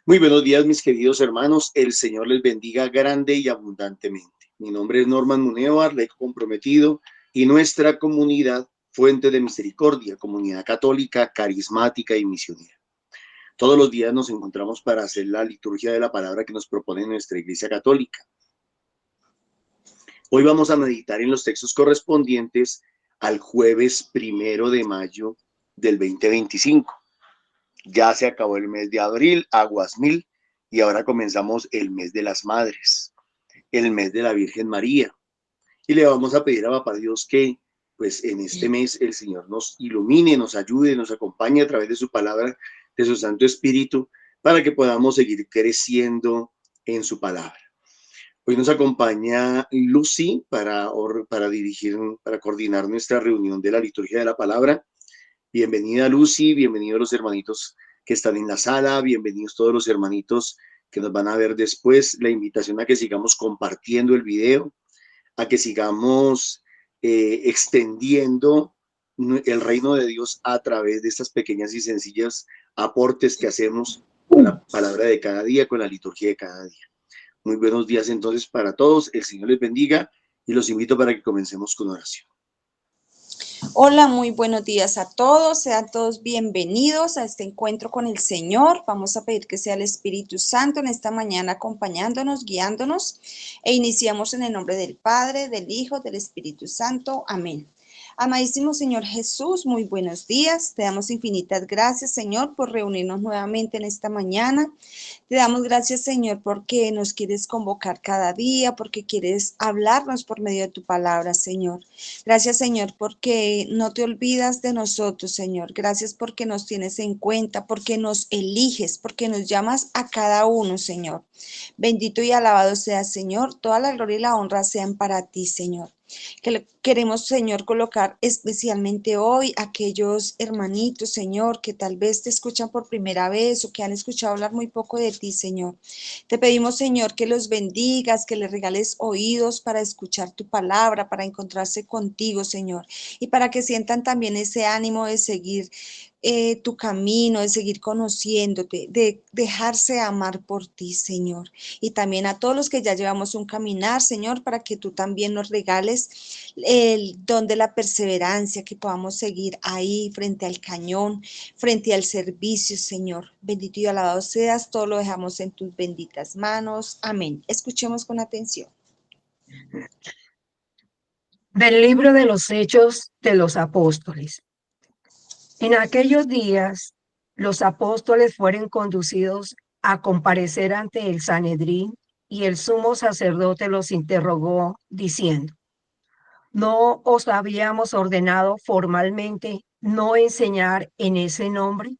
Muy buenos días, mis queridos hermanos. El Señor les bendiga grande y abundantemente. Mi nombre es Norman Muneo, Arleco Comprometido, y nuestra comunidad, Fuente de Misericordia, comunidad católica, carismática y misionera. Todos los días nos encontramos para hacer la liturgia de la palabra que nos propone nuestra Iglesia Católica. Hoy vamos a meditar en los textos correspondientes al jueves 1 de mayo del 2025. Ya se acabó el mes de abril, aguas mil, y ahora comenzamos el mes de las madres, el mes de la Virgen María. Y le vamos a pedir a Papá Dios que, pues en este mes, el Señor nos ilumine, nos ayude, nos acompañe a través de su palabra, de su Santo Espíritu, para que podamos seguir creciendo en su palabra. Hoy nos acompaña Lucy para dirigir, para coordinar nuestra reunión de la liturgia de la palabra. Bienvenida Lucy, bienvenidos los hermanitos que están en la sala, bienvenidos todos los hermanitos que nos van a ver después. La invitación a que sigamos compartiendo el video, a que sigamos extendiendo el reino de Dios a través de estas pequeñas y sencillas aportes que hacemos con la palabra de cada día, con la liturgia de cada día. Muy buenos días entonces para todos, el Señor les bendiga y los invito para que comencemos con oración. Hola, muy buenos días a todos. Sean todos bienvenidos a este encuentro con el Señor. Vamos a pedir que sea el Espíritu Santo en esta mañana acompañándonos, guiándonos. E iniciamos en el nombre del Padre, del Hijo, del Espíritu Santo. Amén. Amadísimo Señor Jesús, muy buenos días. Te damos infinitas gracias, Señor, por reunirnos nuevamente en esta mañana. Te damos gracias, Señor, porque nos quieres convocar cada día, porque quieres hablarnos por medio de tu palabra, Señor. Gracias, Señor, porque no te olvidas de nosotros, Señor. Gracias porque nos tienes en cuenta, porque nos eliges, porque nos llamas a cada uno, Señor. Bendito y alabado sea, Señor. Toda la gloria y la honra sean para ti, Señor. Queremos, Señor, colocar especialmente hoy aquellos hermanitos, Señor, que tal vez te escuchan por primera vez o que han escuchado hablar muy poco de ti, Señor. Te pedimos, Señor, que los bendigas, que les regales oídos para escuchar tu palabra, para encontrarse contigo, Señor, y para que sientan también ese ánimo de seguir tu camino, de seguir conociéndote, de dejarse amar por ti, Señor. Y también a todos los que ya llevamos un caminar, Señor, para que tú también nos regales el don de la perseverancia, que podamos seguir ahí frente al cañón, frente al servicio, Señor. Bendito y alabado seas, todo lo dejamos en tus benditas manos. Amén. Escuchemos con atención. Del libro de los Hechos de los Apóstoles. En aquellos días, los apóstoles fueron conducidos a comparecer ante el Sanedrín y el sumo sacerdote los interrogó diciendo: ¿No os habíamos ordenado formalmente no enseñar en ese nombre?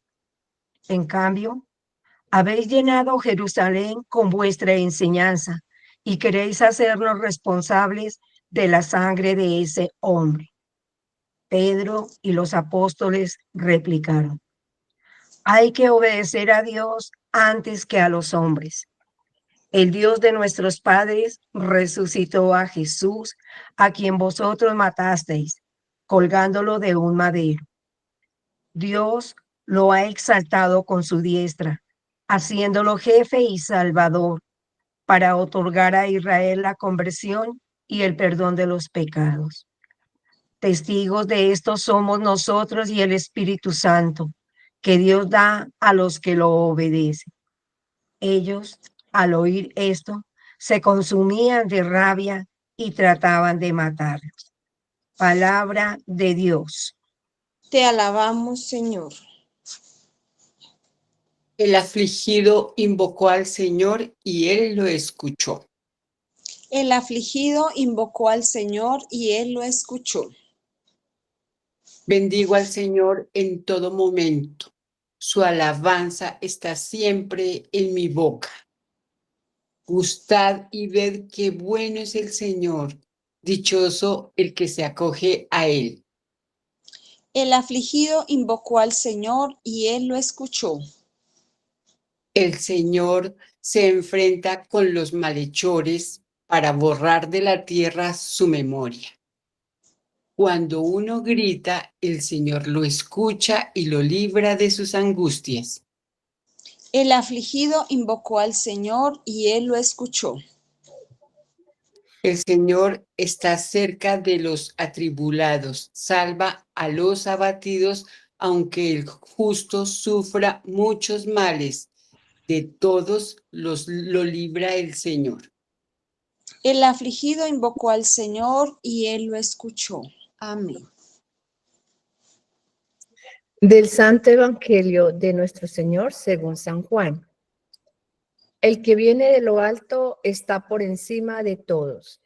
En cambio, habéis llenado Jerusalén con vuestra enseñanza y queréis hacernos responsables de la sangre de ese hombre. Pedro y los apóstoles replicaron: hay que obedecer a Dios antes que a los hombres. El Dios de nuestros padres resucitó a Jesús, a quien vosotros matasteis, colgándolo de un madero. Dios lo ha exaltado con su diestra, haciéndolo jefe y salvador, para otorgar a Israel la conversión y el perdón de los pecados. Testigos de esto somos nosotros y el Espíritu Santo, que Dios da a los que lo obedecen. Ellos, al oír esto, se consumían de rabia y trataban de matarlos. Palabra de Dios. Te alabamos, Señor. El afligido invocó al Señor y él lo escuchó. El afligido invocó al Señor y él lo escuchó. Bendigo al Señor en todo momento. Su alabanza está siempre en mi boca. Gustad y ved qué bueno es el Señor. Dichoso el que se acoge a él. El afligido invocó al Señor y él lo escuchó. El Señor se enfrenta con los malhechores para borrar de la tierra su memoria. Cuando uno grita, el Señor lo escucha y lo libra de sus angustias. El afligido invocó al Señor y él lo escuchó. El Señor está cerca de los atribulados, salva a los abatidos, aunque el justo sufra muchos males. De todos lo libra el Señor. El afligido invocó al Señor y él lo escuchó. Amén. Del Santo Evangelio de nuestro Señor según San Juan. El que viene de lo alto está por encima de todos.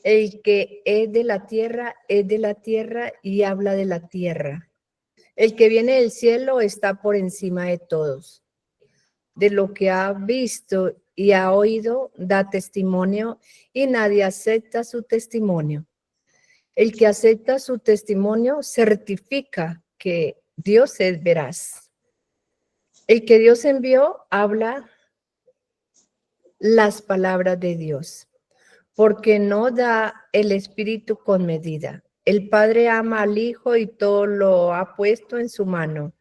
El que es de la tierra y habla de la tierra. El que viene del cielo está por encima de todos. De lo que ha visto y ha oído da testimonio y nadie acepta su testimonio. El que acepta su testimonio certifica que Dios es veraz. El que Dios envió habla las palabras de Dios, porque no da el Espíritu con medida. El Padre ama al Hijo y todo lo ha puesto en su mano.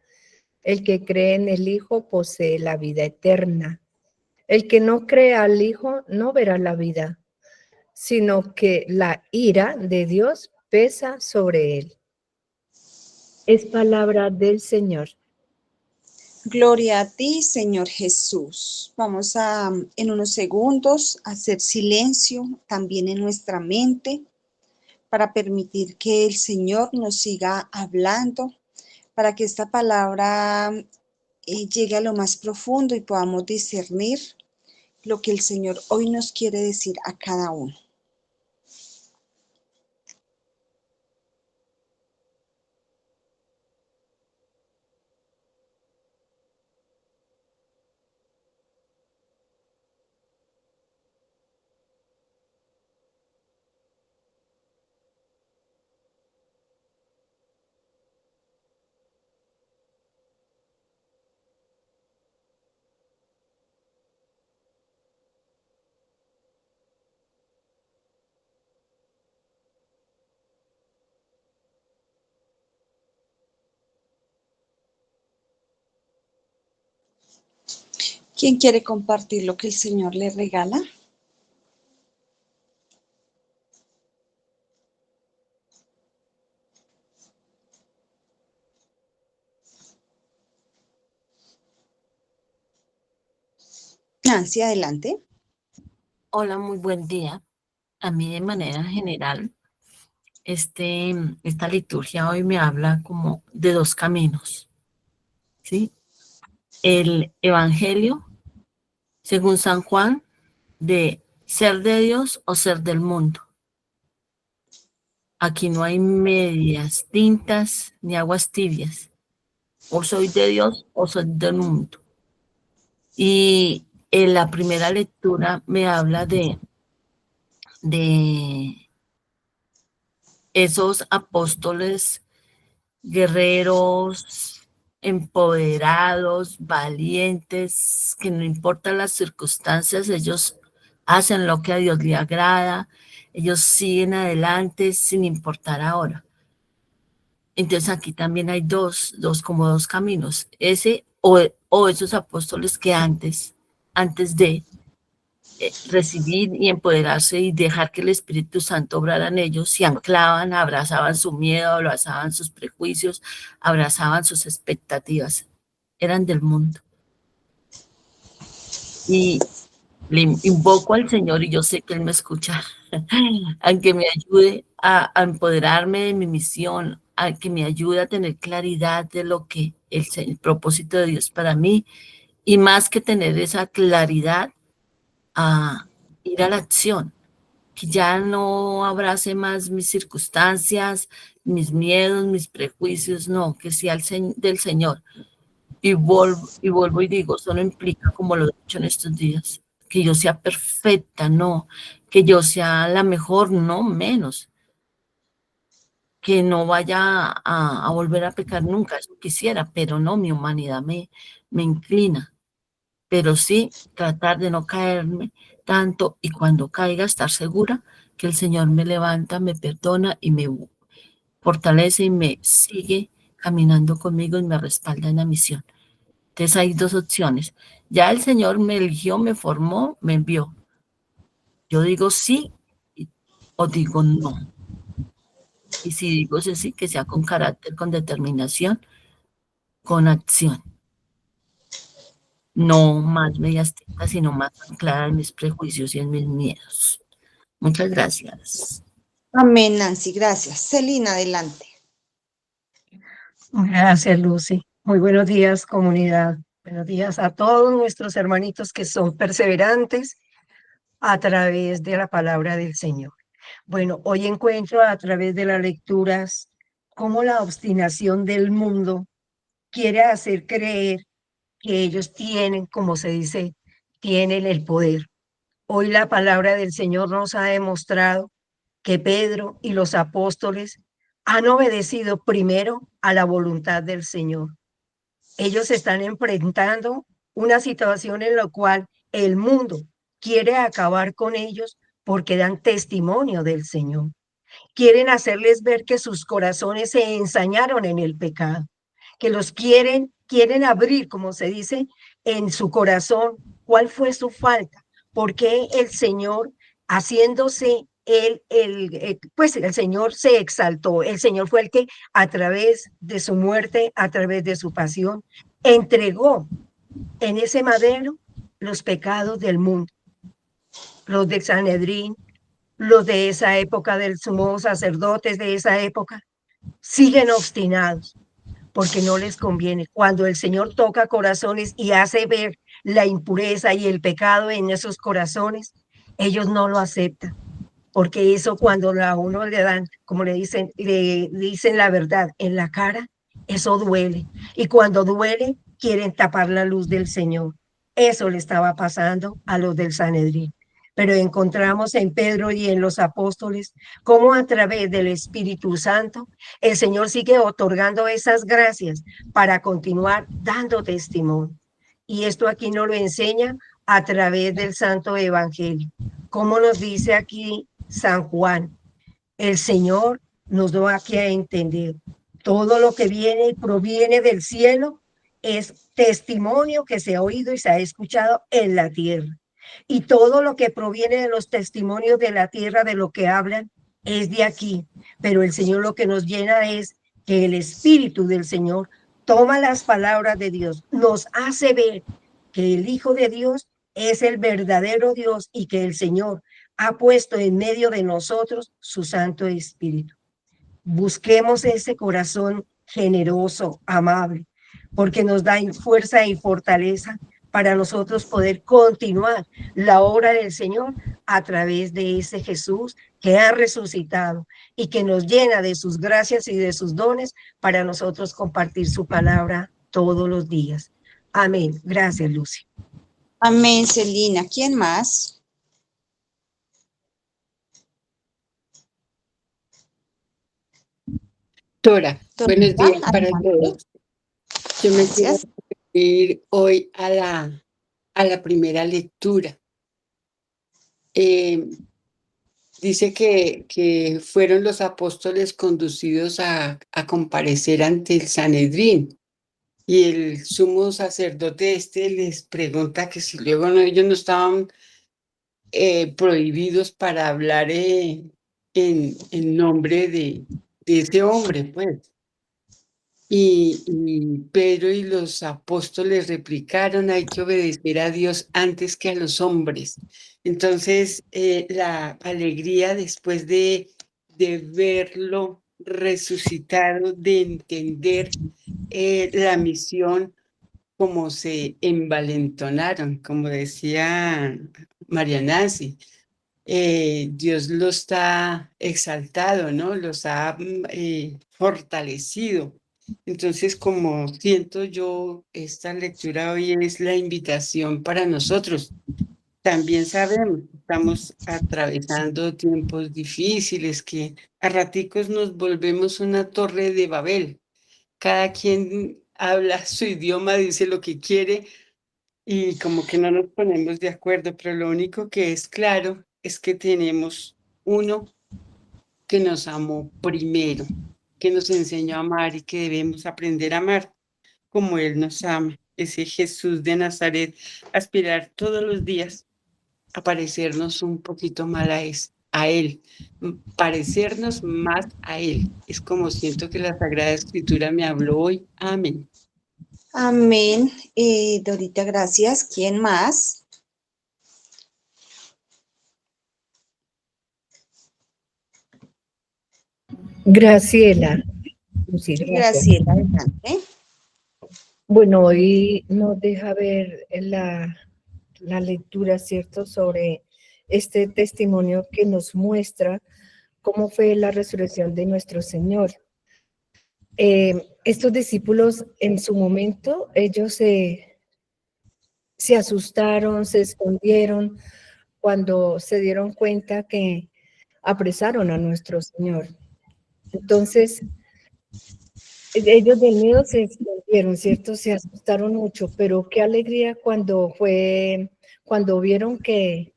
El que cree en el Hijo posee la vida eterna. El que no cree al Hijo no verá la vida, sino que la ira de Dios pesa sobre él. Es palabra del Señor. Gloria a ti, Señor Jesús. Vamos a, en unos segundos, hacer silencio también en nuestra mente para permitir que el Señor nos siga hablando, para que esta palabra llegue a lo más profundo y podamos discernir lo que el Señor hoy nos quiere decir a cada uno. ¿Quién quiere compartir lo que el Señor le regala? Nancy, adelante. Hola, muy buen día. A mí de manera general, esta liturgia hoy me habla como de dos caminos, ¿sí? El Evangelio, según San Juan, de ser de Dios o ser del mundo. Aquí no hay medias tintas ni aguas tibias. O soy de Dios o soy del mundo. Y en la primera lectura me habla de esos apóstoles guerreros, empoderados, valientes, que no importan las circunstancias, ellos hacen lo que a Dios le agrada, ellos siguen adelante sin importar ahora. Entonces aquí también hay como dos caminos, ese o esos apóstoles que antes de recibir y empoderarse y dejar que el Espíritu Santo obrara en ellos, se anclaban, abrazaban su miedo, abrazaban sus prejuicios, abrazaban sus expectativas, eran del mundo. Y le invoco al Señor y yo sé que Él me escucha, a que me ayude a empoderarme de mi misión, a que me ayude a tener claridad de lo que el propósito de Dios para mí, y más que tener esa claridad, a ir a la acción, que ya no abrace más mis circunstancias, mis miedos, mis prejuicios, no, que sea del Señor. Y vuelvo y digo, eso no implica, como lo he dicho en estos días, que yo sea perfecta, no, que yo sea la mejor, no menos, que no vaya a volver a pecar nunca, eso quisiera, pero no, mi humanidad me inclina. Pero sí tratar de no caerme tanto y cuando caiga estar segura que el Señor me levanta, me perdona y me fortalece y me sigue caminando conmigo y me respalda en la misión. Entonces hay dos opciones. Ya el Señor me eligió, me formó, me envió. Yo digo sí o digo no. Y si digo sí, que sea con carácter, con determinación, con acción. No más medias tintas, sino más anclada en mis prejuicios y en mis miedos. Muchas gracias. Amén, Nancy, gracias. Celina, adelante. Gracias, Lucy. Muy buenos días, comunidad. Buenos días a todos nuestros hermanitos que son perseverantes a través de la palabra del Señor. Bueno, hoy encuentro a través de las lecturas cómo la obstinación del mundo quiere hacer creer que ellos tienen, como se dice, tienen el poder. Hoy la palabra del Señor nos ha demostrado que Pedro y los apóstoles han obedecido primero a la voluntad del Señor. Ellos están enfrentando una situación en la cual el mundo quiere acabar con ellos porque dan testimonio del Señor. Quieren hacerles ver que sus corazones se ensañaron en el pecado, que los quieren abrir, como se dice, en su corazón. ¿Cuál fue su falta? ¿Por qué el Señor, haciéndose pues el Señor se exaltó? El Señor fue el que a través de su muerte, a través de su pasión, entregó en ese madero los pecados del mundo, los del Sanedrín, los de esa época, del sumo sacerdotes de esa época, siguen obstinados porque no les conviene. Cuando el Señor toca corazones y hace ver la impureza y el pecado en esos corazones, ellos no lo aceptan, porque eso cuando a uno le dan, como le dicen la verdad en la cara, eso duele. Y cuando duele, quieren tapar la luz del Señor. Eso le estaba pasando a los del Sanedrín. Pero encontramos en Pedro y en los apóstoles cómo a través del Espíritu Santo el Señor sigue otorgando esas gracias para continuar dando testimonio. Y esto aquí nos lo enseña a través del Santo Evangelio. Como nos dice aquí San Juan, el Señor nos da aquí a entender todo lo que viene y proviene del cielo es testimonio que se ha oído y se ha escuchado en la tierra. Y todo lo que proviene de los testimonios de la tierra, de lo que hablan, es de aquí. Pero el Señor lo que nos llena es que el Espíritu del Señor toma las palabras de Dios, nos hace ver que el Hijo de Dios es el verdadero Dios y que el Señor ha puesto en medio de nosotros su Santo Espíritu. Busquemos ese corazón generoso, amable, porque nos da fuerza y fortaleza para nosotros poder continuar la obra del Señor a través de ese Jesús que ha resucitado y que nos llena de sus gracias y de sus dones para nosotros compartir su palabra todos los días. Amén. Gracias, Lucy. Amén, Celina. ¿Quién más? Doctora, buenos días Dorita, para adelante. todos. Yo me quiero Gracias. referir hoy a la primera lectura. Dice que fueron los apóstoles conducidos a comparecer ante el Sanedrín. Y el sumo sacerdote les pregunta que si luego ellos no estaban prohibidos para hablar en nombre de ese hombre, pues. Y Pedro y los apóstoles replicaron, hay que obedecer a Dios antes que a los hombres. Entonces, la alegría después de verlo resucitado, de entender la misión, como se envalentonaron, como decía María Nancy. Dios los ha exaltado, ¿no? Los ha fortalecido. Entonces, como siento yo, esta lectura hoy es la invitación para nosotros. También sabemos, estamos atravesando tiempos difíciles que a raticos nos volvemos una torre de Babel. Cada quien habla su idioma, dice lo que quiere y como que no nos ponemos de acuerdo, pero lo único que es claro es que tenemos uno que nos amó primero, que nos enseñó a amar y que debemos aprender a amar como Él nos ama. ese Jesús de Nazaret, aspirar todos los días a parecernos un poquito más a Él, parecernos más a Él. Es como siento que la Sagrada Escritura me habló hoy. Amén. Amén. Dorita, gracias. ¿Quién más? Graciela. Sí, gracias. Graciela, adelante. Bueno, hoy nos deja ver la lectura, ¿cierto?, sobre este testimonio que nos muestra cómo fue la resurrección de nuestro Señor. Estos discípulos en su momento, ellos se asustaron, se escondieron cuando se dieron cuenta que apresaron a nuestro Señor. Entonces, ellos del miedo se escondieron, ¿cierto? Se asustaron mucho, pero qué alegría cuando vieron que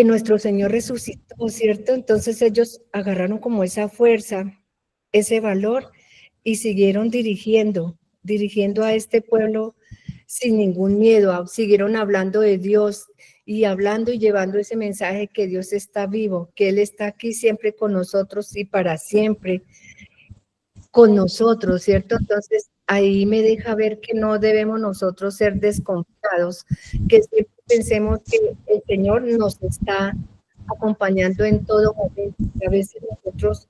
nuestro Señor resucitó, ¿cierto? Entonces ellos agarraron como esa fuerza, ese valor y siguieron dirigiendo a este pueblo sin ningún miedo, siguieron hablando de Dios y hablando y llevando ese mensaje que Dios está vivo, que Él está aquí siempre con nosotros y para siempre con nosotros, ¿cierto? Entonces ahí me deja ver que no debemos nosotros ser desconfiados, que siempre pensemos que el Señor nos está acompañando en todo momento. A veces nosotros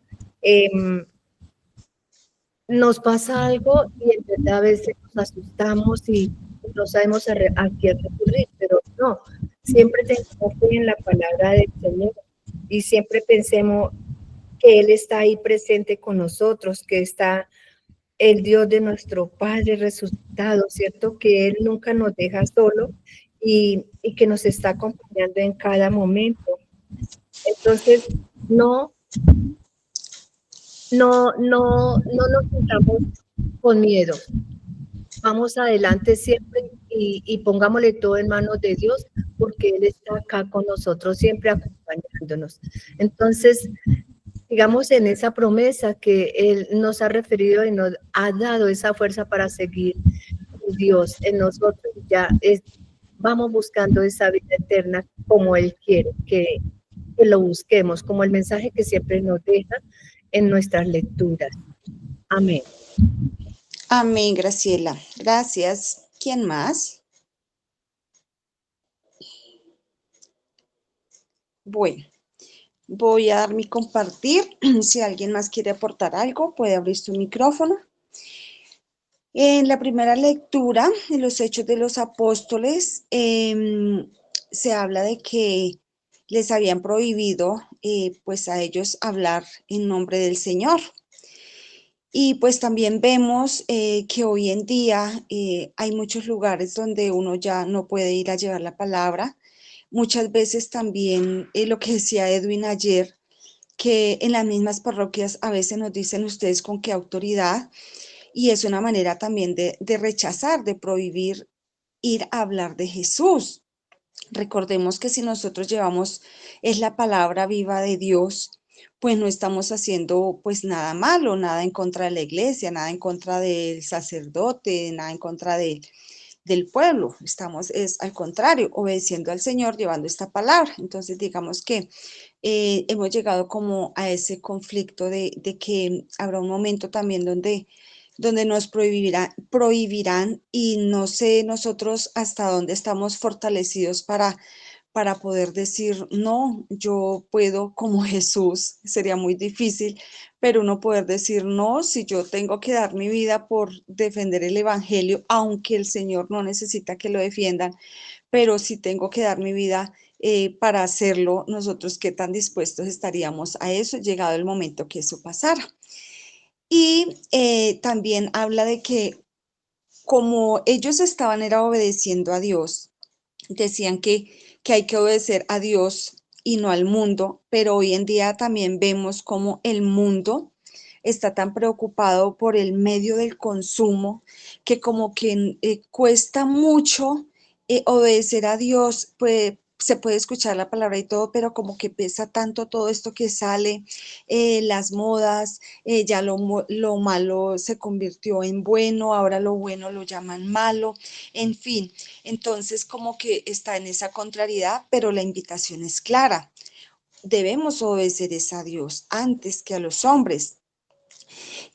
nos pasa algo y en verdad a veces nos asustamos y no sabemos a qué recurrir, pero no, siempre tengamos fe en la palabra del Señor y siempre pensemos que Él está ahí presente con nosotros, que está el Dios de nuestro Padre resucitado, ¿cierto? Que Él nunca nos deja solo y que nos está acompañando en cada momento. Entonces, no nos sintamos con miedo. Vamos adelante siempre y pongámosle todo en manos de Dios, porque Él está acá con nosotros, siempre acompañándonos. Entonces, digamos en esa promesa que Él nos ha referido y nos ha dado esa fuerza para seguir con Dios en nosotros. Vamos buscando esa vida eterna como Él quiere que lo busquemos, como el mensaje que siempre nos deja en nuestras lecturas. Amén. Amén, Graciela. Gracias. ¿Quién más? Bueno, voy a dar mi compartir. Si alguien más quiere aportar algo, puede abrir su micrófono. En la primera lectura, en los Hechos de los Apóstoles, se habla de que les habían prohibido, pues a ellos hablar en nombre del Señor. Y pues también vemos que hoy en día hay muchos lugares donde uno ya no puede ir a llevar la palabra. Muchas veces también lo que decía Edwin ayer, que en las mismas parroquias a veces nos dicen ustedes con qué autoridad, y es una manera también de rechazar, de prohibir ir a hablar de Jesús. Recordemos que si nosotros llevamos, es la palabra viva de Dios, pues no estamos haciendo pues nada malo, nada en contra de la iglesia, nada en contra del sacerdote, nada en contra del pueblo. Estamos, es al contrario, obedeciendo al Señor, llevando esta palabra. Entonces, digamos que hemos llegado como a ese conflicto de que habrá un momento también donde nos prohibirán y no sé nosotros hasta dónde estamos fortalecidos para poder decir, no, yo puedo como Jesús, sería muy difícil, pero uno poder decir, no, si yo tengo que dar mi vida por defender el Evangelio, aunque el Señor no necesita que lo defiendan, pero si tengo que dar mi vida para hacerlo, nosotros qué tan dispuestos estaríamos a eso, llegado el momento que eso pasara. Y también habla de que como ellos estaban era obedeciendo a Dios, decían que hay que obedecer a Dios y no al mundo, pero hoy en día también vemos como el mundo está tan preocupado por el medio del consumo que como que cuesta mucho obedecer a Dios, pues se puede escuchar la palabra y todo, pero como que pesa tanto todo esto que sale, las modas, ya lo malo se convirtió en bueno, ahora lo bueno lo llaman malo, en fin, entonces como que está en esa contrariedad, pero la invitación es clara. Debemos obedecer a Dios antes que a los hombres.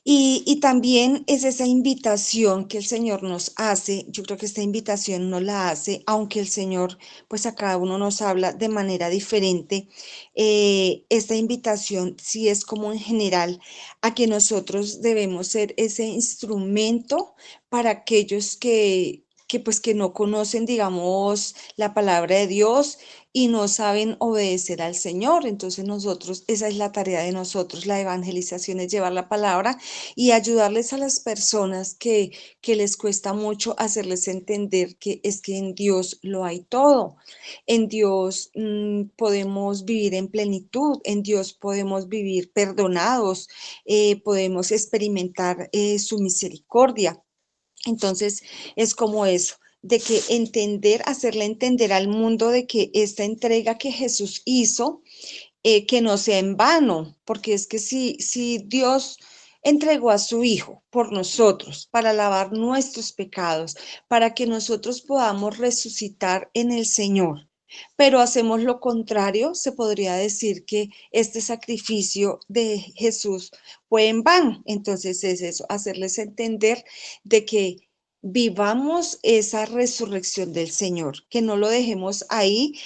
Y también es esa invitación que el Señor nos hace. Yo creo que esta invitación no la hace, aunque el Señor, pues a cada uno nos habla de manera diferente. Esta invitación sí es como en general a que nosotros debemos ser ese instrumento para aquellos que pues que no conocen, digamos, la palabra de Dios y no saben obedecer al Señor. Entonces nosotros, esa es la tarea de nosotros, la evangelización es llevar la palabra y ayudarles a las personas que les cuesta mucho hacerles entender que es que en Dios lo hay todo. En Dios podemos vivir en plenitud, en Dios podemos vivir perdonados, podemos experimentar su misericordia. Entonces es como eso, de que entender, hacerle entender al mundo de que esta entrega que Jesús hizo, que no sea en vano, porque es que si Dios entregó a su Hijo por nosotros, para lavar nuestros pecados, para que nosotros podamos resucitar en el Señor, pero hacemos lo contrario, se podría decir que este sacrificio de Jesús fue en vano. Entonces es eso, hacerles entender de que vivamos esa resurrección del Señor, que no lo dejemos ahí,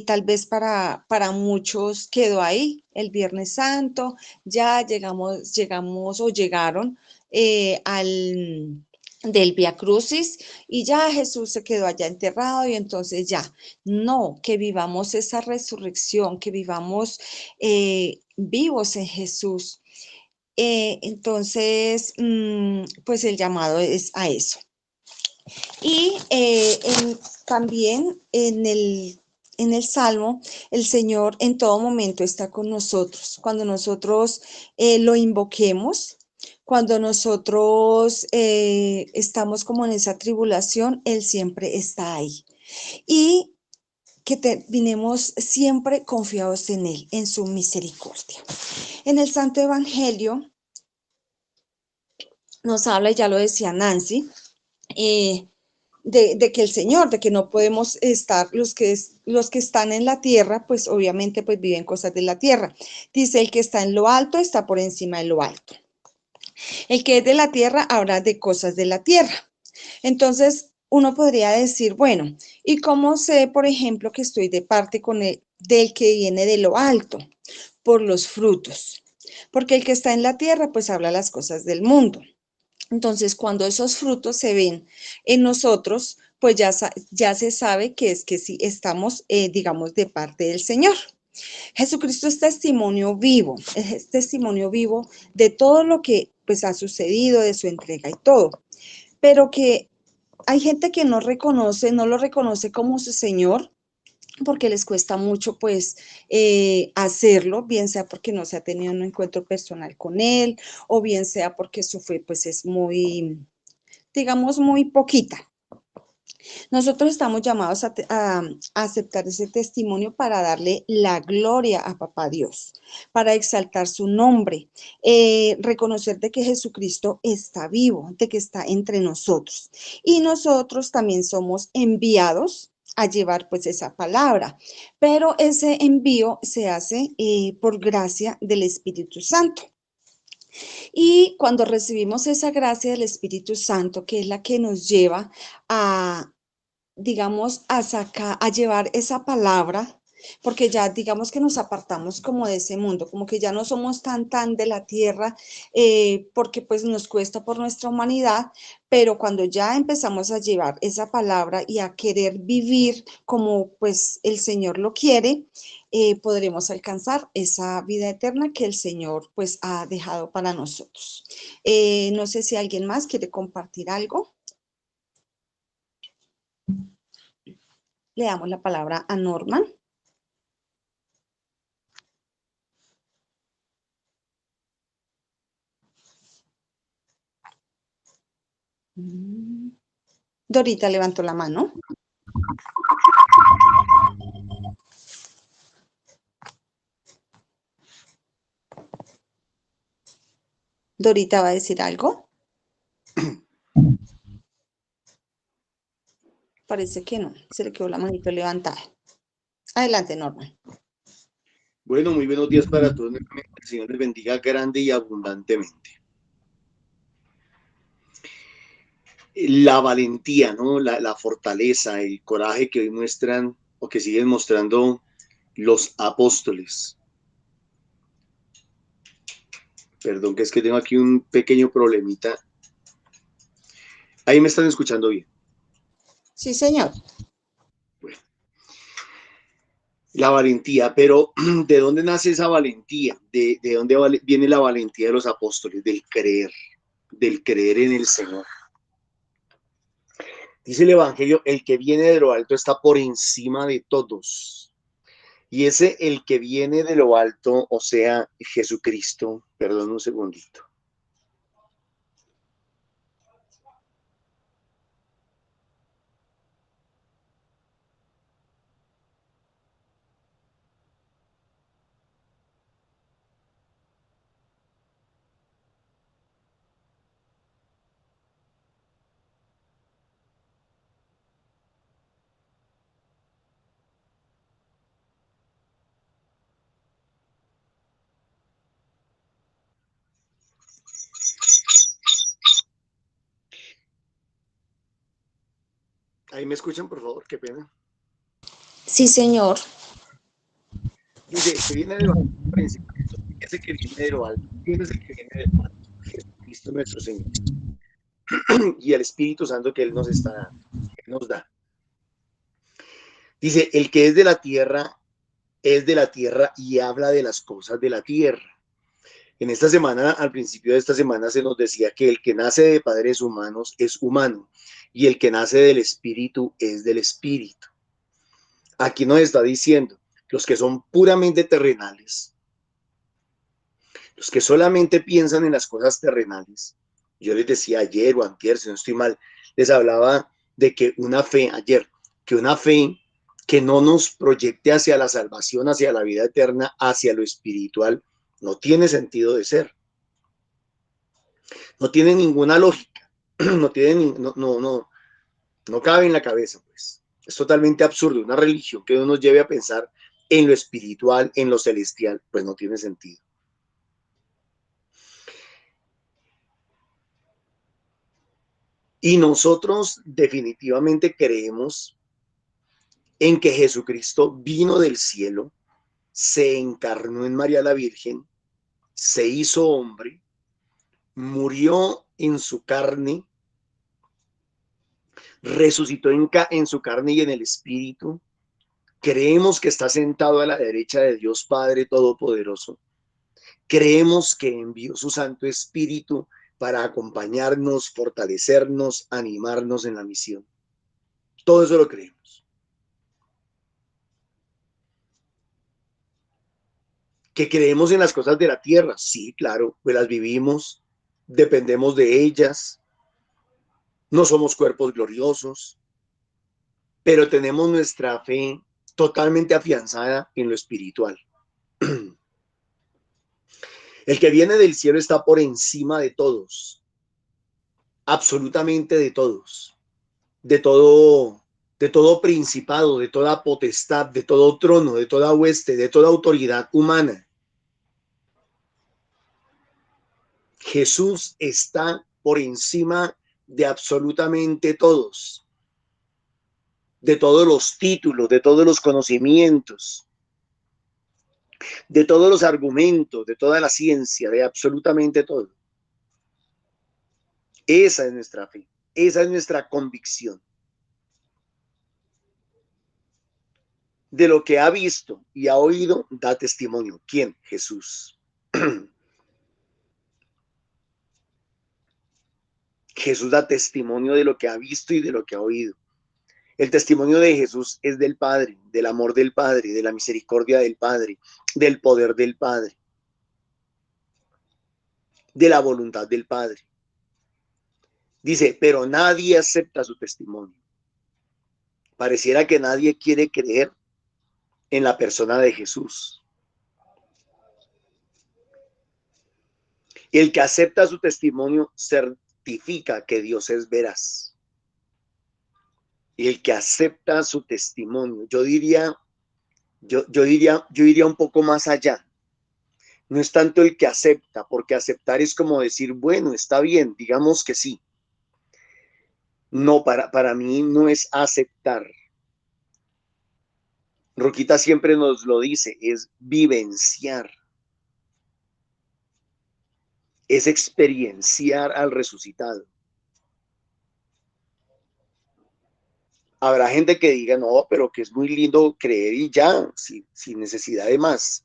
tal vez para muchos quedó ahí el Viernes Santo, ya llegamos o llegaron al del Vía Crucis y ya Jesús se quedó allá enterrado y entonces ya, no, que vivamos esa resurrección, que vivamos vivos en Jesús. Entonces, pues el llamado es a eso. Y también en el Salmo, el Señor en todo momento está con nosotros. Cuando nosotros lo invoquemos, cuando nosotros estamos como en esa tribulación, Él siempre está ahí. Y que terminemos siempre confiados en Él, en su misericordia. En el Santo Evangelio nos habla, y ya lo decía Nancy, de que el Señor, de que no podemos estar, los que están en la tierra, pues obviamente pues viven cosas de la tierra. Dice, el que está en lo alto está por encima de lo alto. El que es de la tierra habla de cosas de la tierra. Entonces, uno podría decir, bueno, ¿y cómo sé, por ejemplo, que estoy de parte con del que viene de lo alto? Por los frutos. Porque el que está en la tierra, pues habla las cosas del mundo. Entonces, cuando esos frutos se ven en nosotros, pues ya se sabe que es que sí estamos, digamos, de parte del Señor. Jesucristo es testimonio vivo de todo lo que pues ha sucedido, de su entrega y todo, pero que hay gente que no lo reconoce como su Señor, porque les cuesta mucho pues hacerlo, bien sea porque no se ha tenido un encuentro personal con Él, o bien sea porque su fe pues es muy, digamos, muy poquita. Nosotros estamos llamados a aceptar ese testimonio para darle la gloria a Papá Dios, para exaltar su nombre, reconocer de que Jesucristo está vivo, de que está entre nosotros. Y nosotros también somos enviados a llevar pues esa palabra, pero ese envío se hace por gracia del Espíritu Santo. Y cuando recibimos esa gracia del Espíritu Santo, que es la que nos lleva a, digamos, a llevar esa palabra, porque ya digamos que nos apartamos como de ese mundo, como que ya no somos tan de la tierra, porque pues nos cuesta por nuestra humanidad, pero cuando ya empezamos a llevar esa palabra y a querer vivir como pues el Señor lo quiere, podremos alcanzar esa vida eterna que el Señor pues ha dejado para nosotros. No sé si alguien más quiere compartir algo. Le damos la palabra a Norman. Dorita levantó la mano. Dorita va a decir algo. Parece que no, se le quedó la manito levantada. Adelante, Norma. Bueno, muy buenos días para todos. Nuevamente, el Señor les bendiga grande y abundantemente. La valentía, ¿no? La fortaleza, el coraje que hoy muestran o que siguen mostrando los apóstoles. Perdón, que es que tengo aquí un pequeño problemita. Ahí me están escuchando bien. Sí, señor. Bueno, la valentía, pero ¿de dónde nace esa valentía? ¿De dónde viene la valentía de los apóstoles? Del creer en el Señor. Dice el Evangelio, el que viene de lo alto está por encima de todos. Y ese, el que viene de lo alto, o sea, Jesucristo, perdón un segundito. Ahí me escuchan, por favor, qué pena. Sí, señor. Dice, que viene de lo alto, por encima de todos. Ese que viene de lo alto. ¿Quién es el que viene de lo alto? Jesucristo nuestro Señor. Y el Espíritu Santo que Él nos está dando, que Él nos da. Dice, el que es de la tierra y habla de las cosas de la tierra. En esta semana, al principio de esta semana, se nos decía que el que nace de padres humanos es humano y el que nace del Espíritu es del Espíritu. Aquí nos está diciendo, los que son puramente terrenales, los que solamente piensan en las cosas terrenales. Yo les decía ayer o antier, si no estoy mal, les hablaba de que una fe, ayer, que una fe que no nos proyecte hacia la salvación, hacia la vida eterna, hacia lo espiritual, no tiene sentido de ser. No tiene ninguna lógica. No cabe en la cabeza, pues. Es totalmente absurdo. Una religión que no nos lleve a pensar en lo espiritual, en lo celestial, pues no tiene sentido. Y nosotros definitivamente creemos en que Jesucristo vino del cielo, se encarnó en María la Virgen, se hizo hombre, murió en su carne, resucitó en su carne y en el espíritu. Creemos que está sentado a la derecha de Dios Padre Todopoderoso. Creemos que envió su Santo Espíritu para acompañarnos, fortalecernos, animarnos en la misión. Todo eso lo creemos. Que creemos en las cosas de la tierra, sí, claro, pues las vivimos, dependemos de ellas, no somos cuerpos gloriosos, pero tenemos nuestra fe totalmente afianzada en lo espiritual. El que viene del cielo está por encima de todos, absolutamente de todo principado, de toda potestad, de todo trono, de toda hueste, de toda autoridad humana. Jesús está por encima de absolutamente todos, de todos los títulos, de todos los conocimientos, de todos los argumentos, de toda la ciencia, de absolutamente todo. Esa es nuestra fe, esa es nuestra convicción. De lo que ha visto y ha oído, da testimonio. ¿Quién? Jesús. Jesús da testimonio de lo que ha visto y de lo que ha oído. El testimonio de Jesús es del Padre, del amor del Padre, de la misericordia del Padre, del poder del Padre, de la voluntad del Padre. Dice, pero nadie acepta su testimonio. Pareciera que nadie quiere creer en la persona de Jesús. El que acepta su testimonio certifica que Dios es veraz. Y el que acepta su testimonio, yo diría un poco más allá. No es tanto el que acepta, porque aceptar es como decir, bueno, está bien, digamos que sí. No, para mí no es aceptar. Roquita siempre nos lo dice, es vivenciar. Es experienciar al resucitado. Habrá gente que diga, no, pero que es muy lindo creer y ya, sin necesidad de más.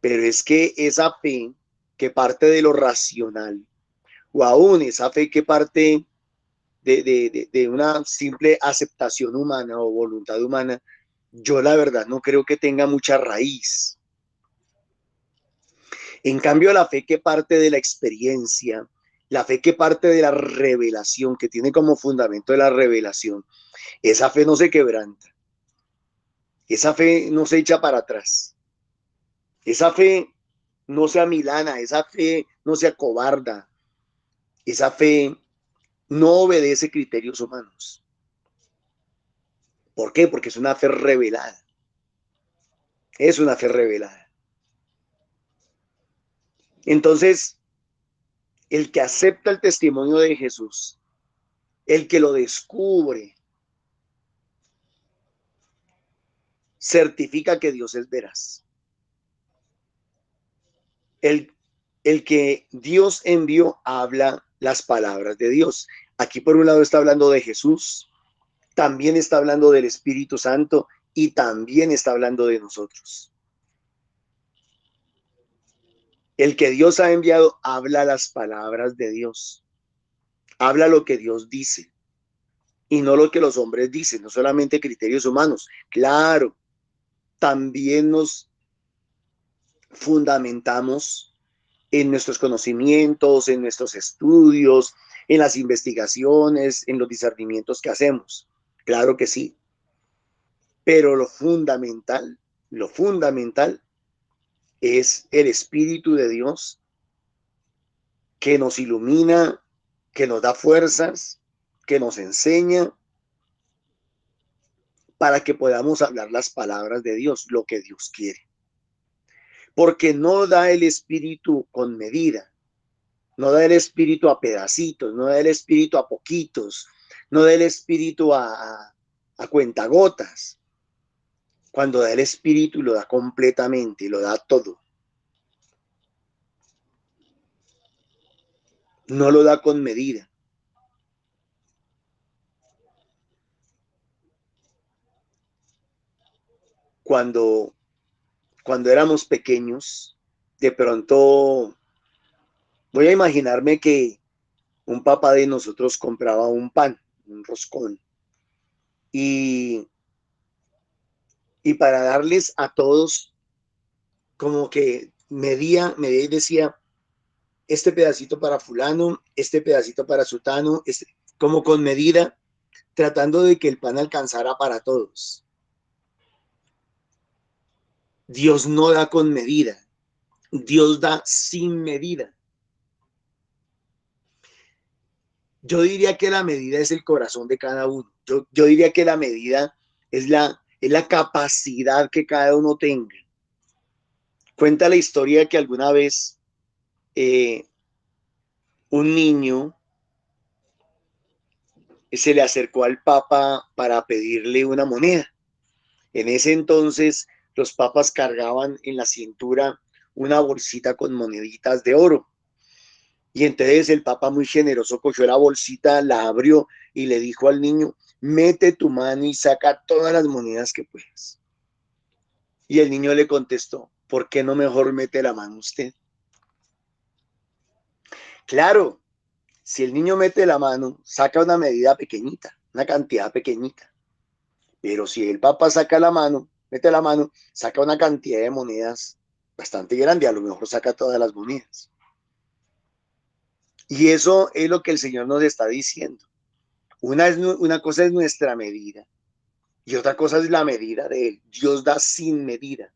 Pero es que esa fe que parte de lo racional, o aún esa fe que parte de una simple aceptación humana o voluntad humana, yo la verdad no creo que tenga mucha raíz. En cambio, la fe que parte de la experiencia, la fe que parte de la revelación, que tiene como fundamento de la revelación, esa fe no se quebranta. Esa fe no se echa para atrás. Esa fe no se amilana, esa fe no se acobarda. Esa fe no obedece criterios humanos. ¿Por qué? Porque es una fe revelada. Es una fe revelada. Entonces, el que acepta el testimonio de Jesús, el que lo descubre, certifica que Dios es veraz. El que Dios envió habla las palabras de Dios. Aquí por un lado está hablando de Jesús, también está hablando del Espíritu Santo y también está hablando de nosotros. El que Dios ha enviado habla las palabras de Dios, habla lo que Dios dice y no lo que los hombres dicen, no solamente criterios humanos. Claro, también nos fundamentamos en nuestros conocimientos, en nuestros estudios, en las investigaciones, en los discernimientos que hacemos. Claro que sí. Pero lo fundamental es el Espíritu de Dios que nos ilumina, que nos da fuerzas, que nos enseña para que podamos hablar las palabras de Dios, lo que Dios quiere. Porque no da el Espíritu con medida, no da el Espíritu a pedacitos, no da el Espíritu a poquitos, no da el Espíritu a cuentagotas. Cuando da el Espíritu lo da completamente, lo da todo. No lo da con medida. Cuando éramos pequeños, de pronto voy a imaginarme que un papá de nosotros compraba un pan, un roscón, y para darles a todos, como que medía y decía, este pedacito para fulano, este pedacito para sutano, como con medida, tratando de que el pan alcanzara para todos. Dios no da con medida, Dios da sin medida. Yo diría que la medida es el corazón de cada uno. Yo diría que la medida es la capacidad que cada uno tenga. Cuenta la historia que alguna vez un niño se le acercó al Papa para pedirle una moneda. En ese entonces los papas cargaban en la cintura una bolsita con moneditas de oro. Y entonces el Papa muy generoso cogió la bolsita, la abrió y le dijo al niño, mete tu mano y saca todas las monedas que puedas. Y el niño le contestó, ¿por qué no mejor mete la mano usted? Claro, si el niño mete la mano, saca una medida pequeñita, una cantidad pequeñita. Pero si el Papa saca la mano, mete la mano, saca una cantidad de monedas bastante grande, a lo mejor saca todas las monedas. Y eso es lo que el Señor nos está diciendo. Una cosa es nuestra medida y otra cosa es la medida de Él. Dios da sin medida.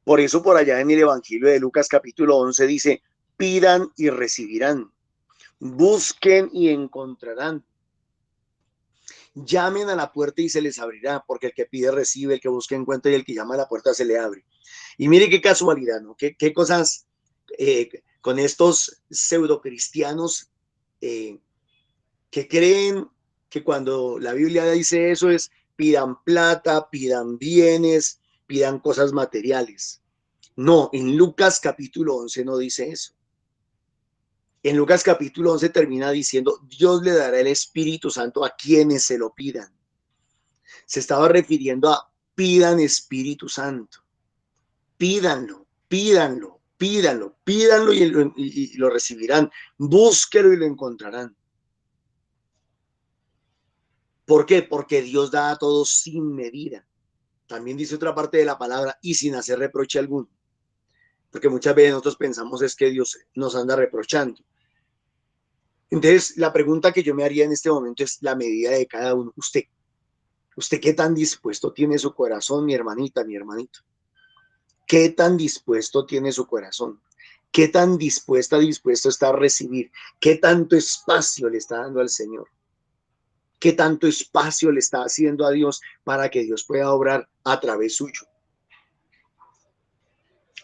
Por eso por allá en el Evangelio de Lucas capítulo 11 dice, pidan y recibirán, busquen y encontrarán, llamen a la puerta y se les abrirá, porque el que pide recibe, el que busca encuentra y el que llama a la puerta se le abre. Y mire qué casualidad, ¿no? Qué cosas con estos pseudocristianos que creen que cuando la Biblia dice eso es pidan plata, pidan bienes, pidan cosas materiales. No, en Lucas capítulo 11 no dice eso. En Lucas capítulo 11 termina diciendo, Dios le dará el Espíritu Santo a quienes se lo pidan. Se estaba refiriendo a pidan Espíritu Santo. Pídanlo, pídanlo, pídanlo, pídanlo y lo recibirán. Búsquelo y lo encontrarán. ¿Por qué? Porque Dios da a todos sin medida. También dice otra parte de la palabra, y sin hacer reproche alguno. Porque muchas veces nosotros pensamos es que Dios nos anda reprochando. Entonces, la pregunta que yo me haría en este momento es la medida de cada uno. ¿Usted qué tan dispuesto tiene su corazón, mi hermanita, mi hermanito? ¿Qué tan dispuesto tiene su corazón? ¿Qué tan dispuesto está a recibir? ¿Qué tanto espacio le está dando al Señor? ¿Qué tanto espacio le está haciendo a Dios para que Dios pueda obrar a través suyo?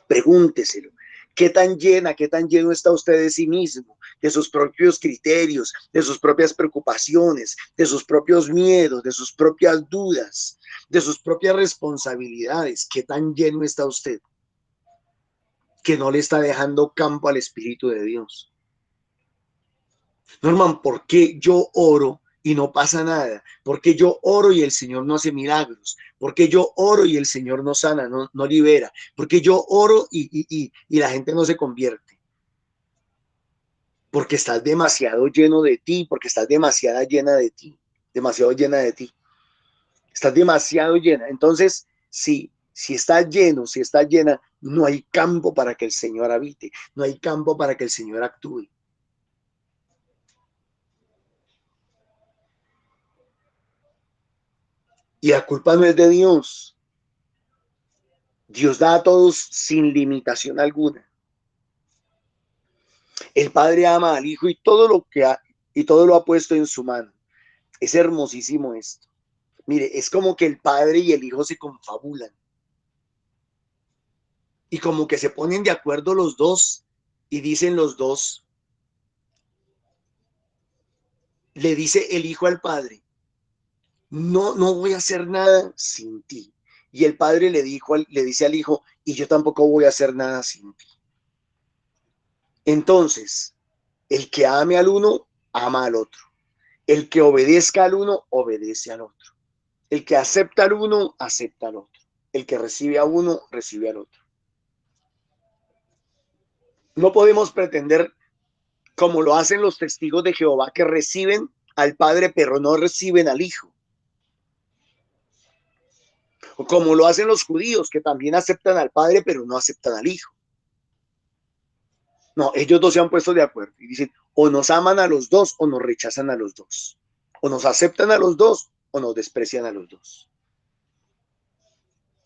Pregúnteselo. ¿Qué tan lleno está usted de sí mismo, de sus propios criterios, de sus propias preocupaciones, de sus propios miedos, de sus propias dudas, de sus propias responsabilidades? ¿Qué tan lleno está usted que no le está dejando campo al Espíritu de Dios? Norman, ¿por qué yo oro y no pasa nada? ¿Por qué yo oro y el Señor no hace milagros? ¿Por qué yo oro y el Señor no sana, no libera? ¿Por qué yo oro y la gente no se convierte? Porque estás demasiado lleno de ti, porque estás demasiado llena de ti, demasiado llena de ti. Estás demasiado llena. Entonces, si estás lleno, si estás llena, no hay campo para que el Señor habite, no hay campo para que el Señor actúe. Y la culpa no es de Dios. Dios da a todos sin limitación alguna. El Padre ama al Hijo y todo lo ha puesto en su mano. Es hermosísimo esto. Mire, es como que el Padre y el Hijo se confabulan. Y como que se ponen de acuerdo los dos y dicen los dos, le dice el Hijo al Padre, no voy a hacer nada sin ti. Y el Padre le dice al Hijo, y yo tampoco voy a hacer nada sin ti. Entonces, el que ame al uno, ama al otro. El que obedezca al uno, obedece al otro. El que acepta al uno, acepta al otro. El que recibe a uno, recibe al otro. No podemos pretender, como lo hacen los testigos de Jehová, que reciben al Padre, pero no reciben al Hijo. O como lo hacen los judíos, que también aceptan al Padre, pero no aceptan al Hijo. No, ellos dos se han puesto de acuerdo y dicen, o nos aman a los dos o nos rechazan a los dos. O nos aceptan a los dos o nos desprecian a los dos.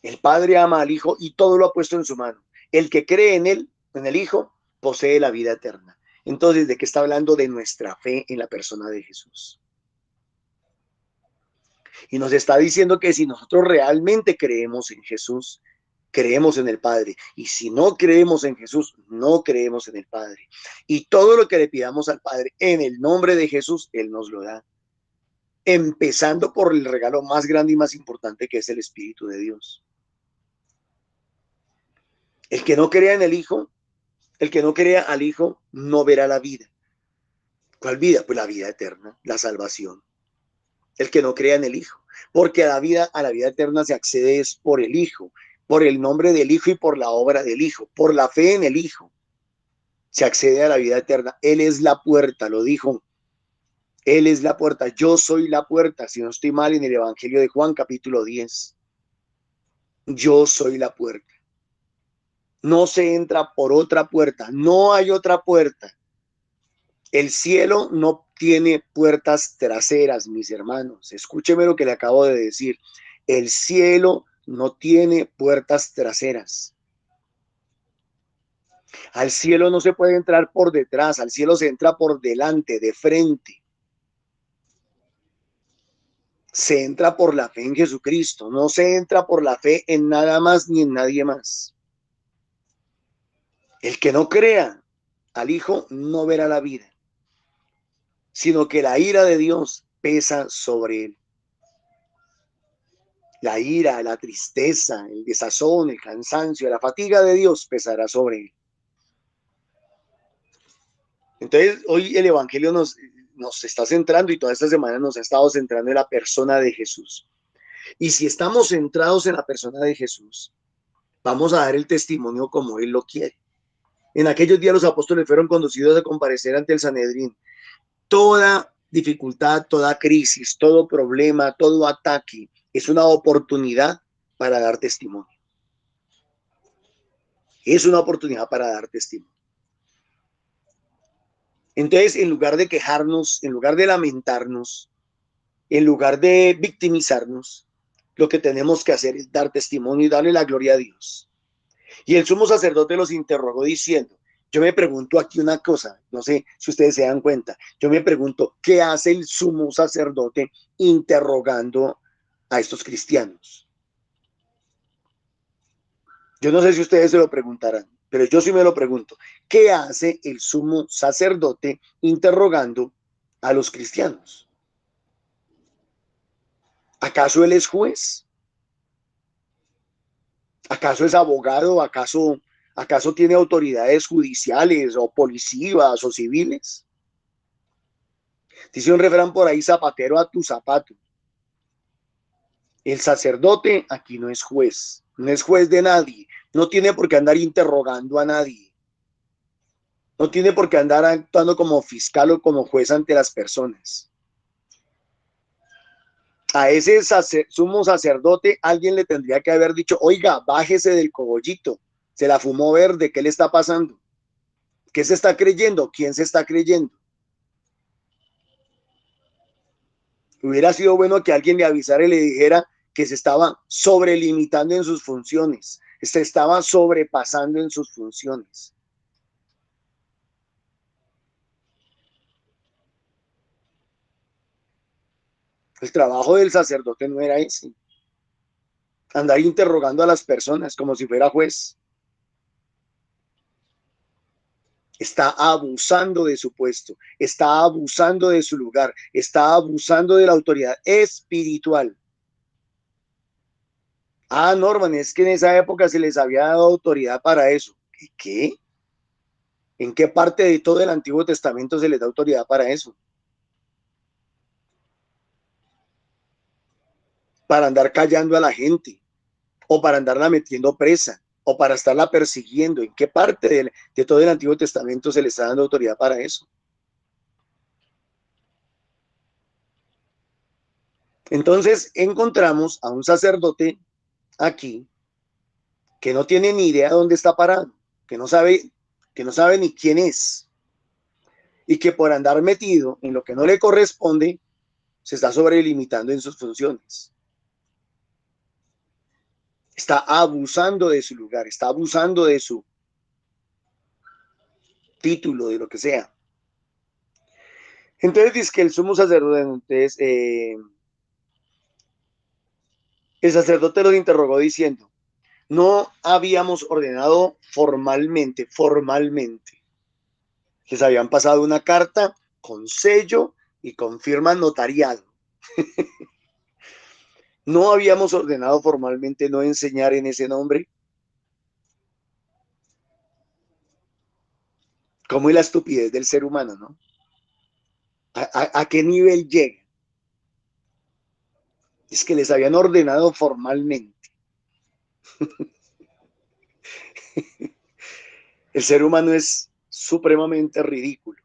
El Padre ama al Hijo y todo lo ha puesto en su mano. El que cree en él, en el Hijo, posee la vida eterna. Entonces, ¿de qué está hablando? De nuestra fe en la persona de Jesús. Y nos está diciendo que si nosotros realmente creemos en Jesús, creemos en el Padre. Y si no creemos en Jesús, no creemos en el Padre. Y todo lo que le pidamos al Padre en el nombre de Jesús, Él nos lo da. Empezando por el regalo más grande y más importante, que es el Espíritu de Dios. El que no crea en el Hijo, el que no crea al Hijo, no verá la vida. ¿Cuál vida? Pues la vida eterna, la salvación. El que no crea en el Hijo. Porque a la vida eterna se accede es por el Hijo, por el nombre del Hijo y por la obra del Hijo, por la fe en el Hijo. Se accede a la vida eterna. Él es la puerta, lo dijo. Él es la puerta. Yo soy la puerta, si no estoy mal, en el Evangelio de Juan, capítulo 10. Yo soy la puerta. No se entra por otra puerta. No hay otra puerta. El cielo no tiene puertas traseras, mis hermanos. Escúcheme lo que le acabo de decir. El cielo no tiene puertas traseras. Al cielo no se puede entrar por detrás, al cielo se entra por delante, de frente. Se entra por la fe en Jesucristo, no se entra por la fe en nada más ni en nadie más. El que no crea al Hijo no verá la vida, sino que la ira de Dios pesa sobre él. La ira, la tristeza, el desazón, el cansancio, la fatiga de Dios pesará sobre él. Entonces, hoy el Evangelio nos está centrando, y toda esta semana nos ha estado centrando en la persona de Jesús. Y si estamos centrados en la persona de Jesús, vamos a dar el testimonio como Él lo quiere. En aquellos días los apóstoles fueron conducidos a comparecer ante el Sanedrín. Toda dificultad, toda crisis, todo problema, todo ataque es una oportunidad para dar testimonio. Es una oportunidad para dar testimonio. Entonces, en lugar de quejarnos, en lugar de lamentarnos, en lugar de victimizarnos, lo que tenemos que hacer es dar testimonio y darle la gloria a Dios. Y el sumo sacerdote los interrogó diciendo, yo me pregunto aquí una cosa, no sé si ustedes se dan cuenta, yo me pregunto, ¿qué hace el sumo sacerdote interrogando a estos cristianos? Yo no sé si ustedes se lo preguntarán, pero yo sí me lo pregunto. ¿Qué hace el sumo sacerdote interrogando a los cristianos? ¿Acaso él es juez? ¿Acaso es abogado? ¿Acaso tiene autoridades judiciales o policivas o civiles? Dice un refrán por ahí, zapatero a tu zapato. El sacerdote aquí no es juez, no es juez de nadie, no tiene por qué andar interrogando a nadie, no tiene por qué andar actuando como fiscal o como juez ante las personas. A ese sumo sacerdote alguien le tendría que haber dicho, oiga, bájese del cogollito, se la fumó verde, ¿qué le está pasando? ¿Qué se está creyendo? ¿Quién se está creyendo? Hubiera sido bueno que alguien le avisara y le dijera que se estaba sobrelimitando en sus funciones, se estaba sobrepasando en sus funciones. El trabajo del sacerdote no era ese, andar interrogando a las personas como si fuera juez. Está abusando de su puesto, está abusando de su lugar, está abusando de la autoridad espiritual. Ah, Norman, es que en esa época se les había dado autoridad para eso. ¿Qué? ¿En qué parte de todo el Antiguo Testamento se les da autoridad para eso? Para andar callando a la gente, o para andarla metiendo presa, o para estarla persiguiendo. ¿En qué parte de todo el Antiguo Testamento se les está dando autoridad para eso? Entonces encontramos a un sacerdote aquí que no tiene ni idea de dónde está parado, que no sabe ni quién es, y que por andar metido en lo que no le corresponde, se está sobrelimitando en sus funciones. Está abusando de su lugar, está abusando de su título, de lo que sea. Entonces dice que el sumo sacerdote, entonces, el sacerdote los interrogó diciendo, no habíamos ordenado formalmente, les habían pasado una carta con sello y con firma notariado. No habíamos ordenado formalmente no enseñar en ese nombre. ¿Cómo es la estupidez del ser humano, no? ¿A qué nivel llega? Es que les habían ordenado formalmente. El ser humano es supremamente ridículo.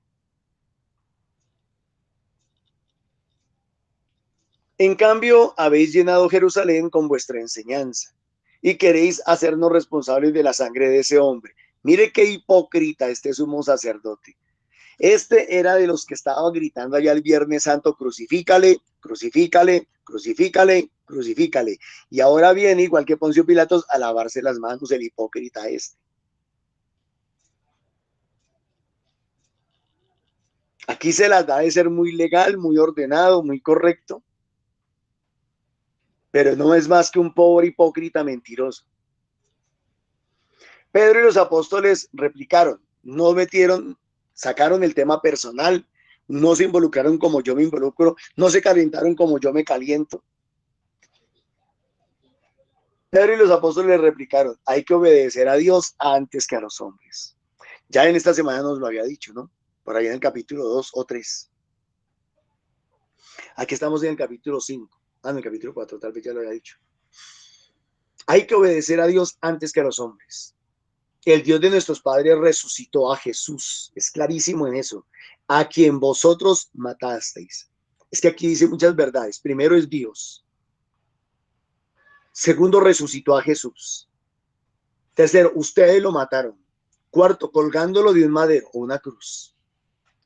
En cambio, habéis llenado Jerusalén con vuestra enseñanza y queréis hacernos responsables de la sangre de ese hombre. Mire qué hipócrita este sumo sacerdote. Este era de los que estaba gritando allá el Viernes Santo, crucifícale, crucifícale, crucifícale, crucifícale. Y ahora viene, igual que Poncio Pilatos, a lavarse las manos el hipócrita este. Aquí se las da de ser muy legal, muy ordenado, muy correcto, pero no es más que un pobre hipócrita mentiroso. Pedro y los apóstoles replicaron, no metieron, sacaron el tema personal, no se involucraron como yo me involucro, no se calentaron como yo me caliento. Pedro y los apóstoles replicaron, hay que obedecer a Dios antes que a los hombres. Ya en esta semana nos lo había dicho, ¿no? Por ahí en el capítulo 2 o 3. Aquí estamos en el capítulo 5. En el capítulo 4, tal vez ya lo había dicho. Hay que obedecer a Dios antes que a los hombres. El Dios de nuestros padres resucitó a Jesús. Es clarísimo en eso. A quien vosotros matasteis. Es que aquí dice muchas verdades. Primero es Dios. Segundo, resucitó a Jesús. Tercero, ustedes lo mataron. Cuarto, colgándolo de un madero o una cruz.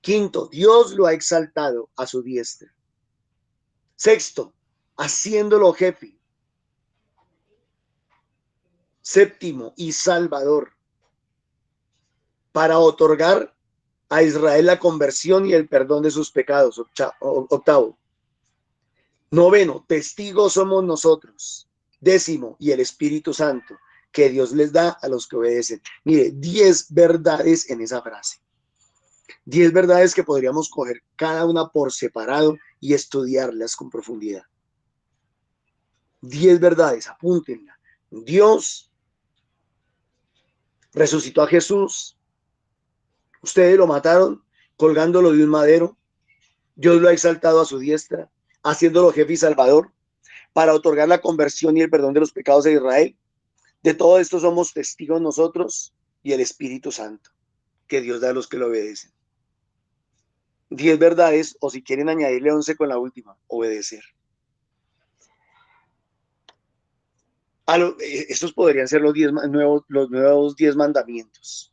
Quinto, Dios lo ha exaltado a su diestra. Sexto, haciéndolo jefe. Séptimo, y salvador, para otorgar a Israel la conversión y el perdón de sus pecados. Octavo. Noveno, testigos somos nosotros. Décimo, y el Espíritu Santo, que Dios les da a los que obedecen. Mire, 10 verdades en esa frase. 10 verdades que podríamos coger cada una por separado y estudiarlas con profundidad. 10 verdades, apúntenla. Dios resucitó a Jesús. Ustedes lo mataron colgándolo de un madero. Dios lo ha exaltado a su diestra, haciéndolo jefe y salvador, para otorgar la conversión y el perdón de los pecados de Israel. De todo esto somos testigos nosotros y el Espíritu Santo, que Dios da a los que lo obedecen. 10 verdades, o si quieren añadirle 11 con la última, obedecer. Estos podrían ser los nuevos 10 mandamientos.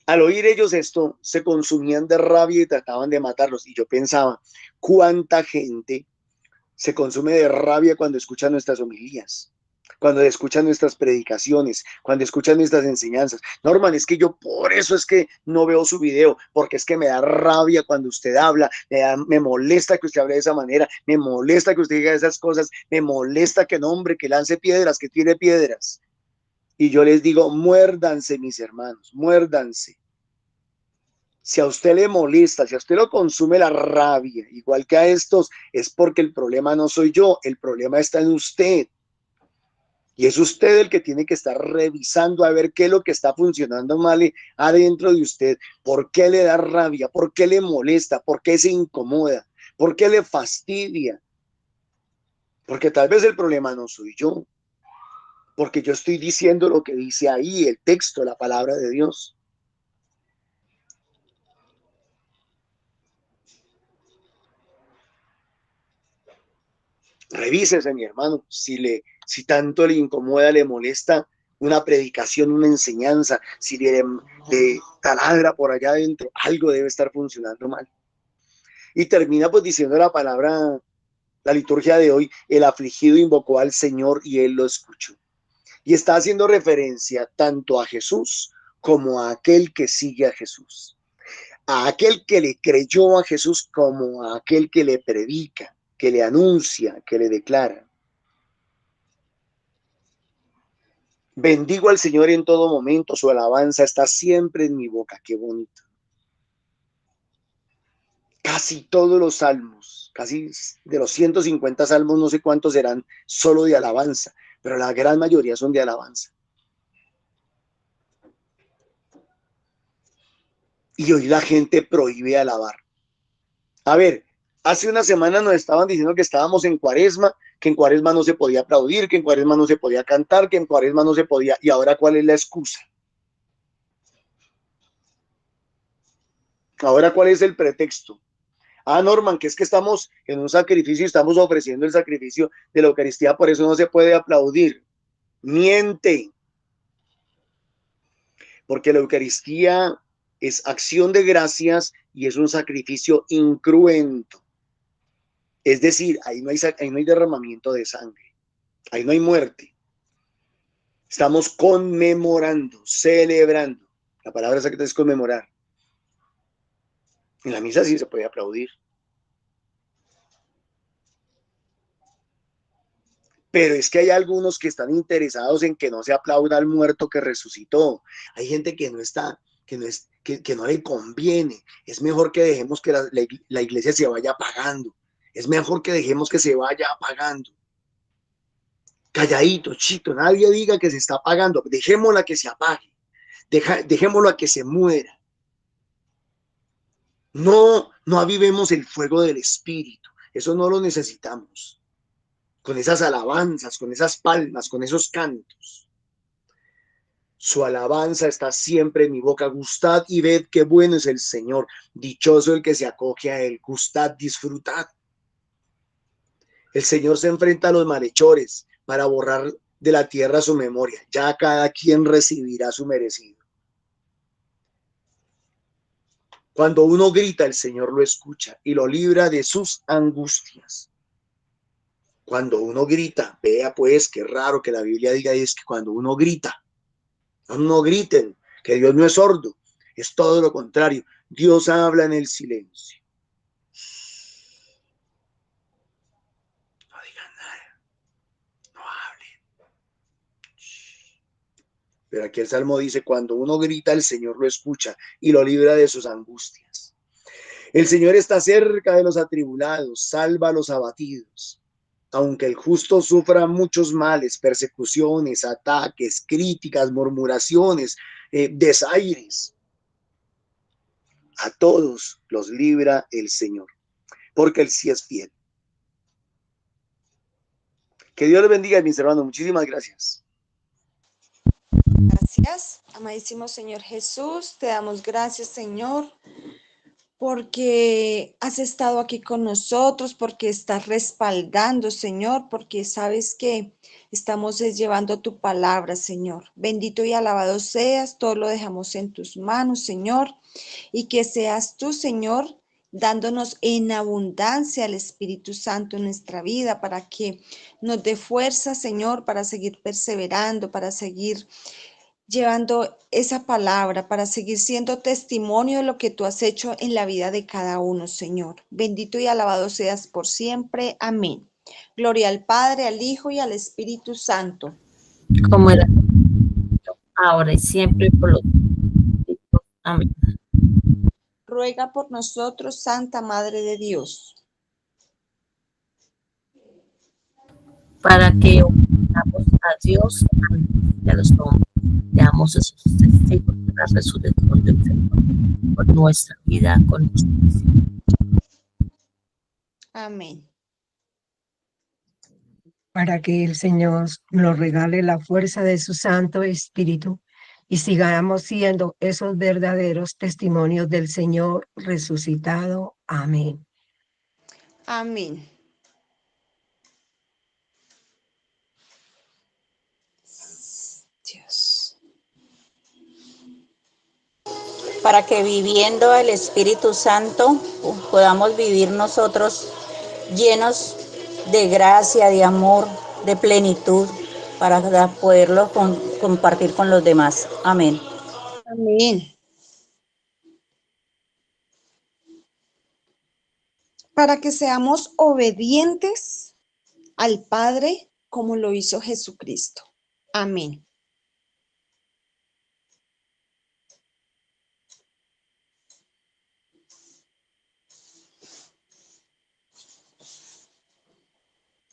Al oír ellos esto, se consumían de rabia y trataban de matarlos. Y yo pensaba, ¿cuánta gente se consume de rabia cuando escucha nuestras homilías? Cuando escuchan nuestras predicaciones, cuando escuchan nuestras enseñanzas. Norman, es que yo por eso es que no veo su video, porque es que me da rabia cuando usted habla, me molesta que usted hable de esa manera, me molesta que usted diga esas cosas, me molesta que nombre, que lance piedras, que tire piedras. Y yo les digo, muérdanse, mis hermanos, muérdanse. Si a usted le molesta, si a usted lo consume la rabia, igual que a estos, es porque el problema no soy yo, el problema está en usted. Y es usted el que tiene que estar revisando a ver qué es lo que está funcionando mal adentro de usted. ¿Por qué le da rabia? ¿Por qué le molesta? ¿Por qué se incomoda? ¿Por qué le fastidia? Porque tal vez el problema no soy yo. Porque yo estoy diciendo lo que dice ahí el texto, la palabra de Dios. Revísese, mi hermano, si tanto le incomoda, le molesta una predicación, una enseñanza, si le taladra por allá adentro, algo debe estar funcionando mal. Y termina pues diciendo la palabra, la liturgia de hoy, el afligido invocó al Señor y él lo escuchó. Y está haciendo referencia tanto a Jesús como a aquel que sigue a Jesús, a aquel que le creyó a Jesús como a aquel que le predica, que le anuncia, que le declara. Bendigo al Señor en todo momento, su alabanza está siempre en mi boca. Qué bonito. Casi todos los salmos, casi de los 150 salmos, no sé cuántos serán solo de alabanza, pero la gran mayoría son de alabanza. Y hoy la gente prohíbe alabar. A ver, hace una semana nos estaban diciendo que estábamos en Cuaresma, que en Cuaresma no se podía aplaudir, que en Cuaresma no se podía cantar, que en Cuaresma no se podía. ¿Y ahora cuál es la excusa? ¿Ahora cuál es el pretexto? Ah, Norman, que es que estamos en un sacrificio y estamos ofreciendo el sacrificio de la Eucaristía, por eso no se puede aplaudir. Miente. Porque la Eucaristía es acción de gracias y es un sacrificio incruento. Es decir, ahí no hay derramamiento de sangre, ahí no hay muerte. Estamos conmemorando, celebrando. La palabra exacta es conmemorar. En la misa sí se puede aplaudir. Pero es que hay algunos que están interesados en que no se aplauda al muerto que resucitó. Hay gente que no está, que no le conviene. Es mejor que dejemos que la iglesia se vaya apagando. Es mejor que dejemos que se vaya apagando. Calladito, chito, nadie diga que se está apagando. Dejémosla que se apague. Dejémoslo a que se muera. No avivemos el fuego del espíritu. Eso no lo necesitamos. Con esas alabanzas, con esas palmas, con esos cantos. Su alabanza está siempre en mi boca. Gustad y ved qué bueno es el Señor. Dichoso el que se acoge a él. Gustad, disfrutad. El Señor se enfrenta a los malhechores para borrar de la tierra su memoria. Ya cada quien recibirá su merecido. Cuando uno grita, el Señor lo escucha y lo libra de sus angustias. Cuando uno grita, vea pues qué raro que la Biblia diga es que cuando uno grita, no griten, que Dios no es sordo, es todo lo contrario. Dios habla en el silencio. No digan nada, no hablen. Pero aquí el Salmo dice, cuando uno grita, el Señor lo escucha y lo libra de sus angustias. El Señor está cerca de los atribulados, salva a los abatidos. Aunque el justo sufra muchos males, persecuciones, ataques, críticas, murmuraciones, desaires, a todos los libra el Señor, porque Él sí es fiel. Que Dios les bendiga, mis hermanos. Muchísimas gracias. Gracias, amadísimo Señor Jesús. Te damos gracias, Señor, porque has estado aquí con nosotros, porque estás respaldando, Señor, porque sabes que estamos llevando tu palabra, Señor. Bendito y alabado seas, todo lo dejamos en tus manos, Señor, y que seas tú, Señor, dándonos en abundancia el Espíritu Santo en nuestra vida para que nos dé fuerza, Señor, para seguir perseverando, para seguir llevando esa palabra, para seguir siendo testimonio de lo que tú has hecho en la vida de cada uno, Señor. Bendito y alabado seas por siempre. Amén. Gloria al Padre, al Hijo y al Espíritu Santo. Como era ahora y siempre por los siglos. Amén. Ruega por nosotros, Santa Madre de Dios, para que obedezcamos a Dios y a los hombres. Seamos esos testigos de la resurrección del Señor por nuestra vida con justicia. amén. Para que el Señor nos regale la fuerza de su Santo Espíritu y sigamos siendo esos verdaderos testimonios del Señor resucitado. Amén. Amén. Dios. Para que viviendo el Espíritu Santo podamos vivir nosotros llenos de gracia, de amor, de plenitud, para poderlo compartir con los demás. Amén. Amén. Para que seamos obedientes al Padre como lo hizo Jesucristo. Amén.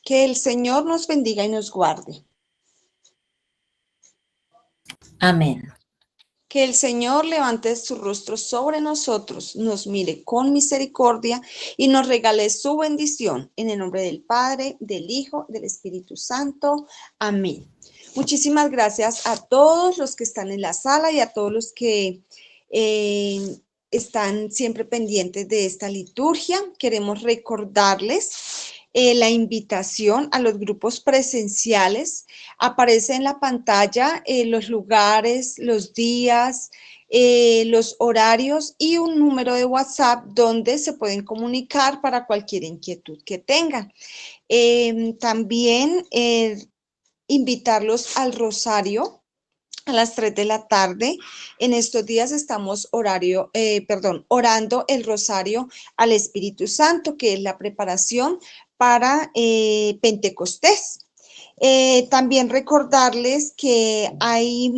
Que el Señor nos bendiga y nos guarde. Amén. Que el Señor levante su rostro sobre nosotros, nos mire con misericordia y nos regale su bendición. En el nombre del Padre, del Hijo, del Espíritu Santo. Amén. Muchísimas gracias a todos los que están en la sala y a todos los que están siempre pendientes de esta liturgia. Queremos recordarles la invitación a los grupos presenciales. Aparece en la pantalla los lugares, los días, los horarios y un número de WhatsApp donde se pueden comunicar para cualquier inquietud que tengan. También invitarlos al rosario a las 3 de la tarde. En estos días estamos orando el rosario al Espíritu Santo, que es la preparación para Pentecostés. También recordarles que hay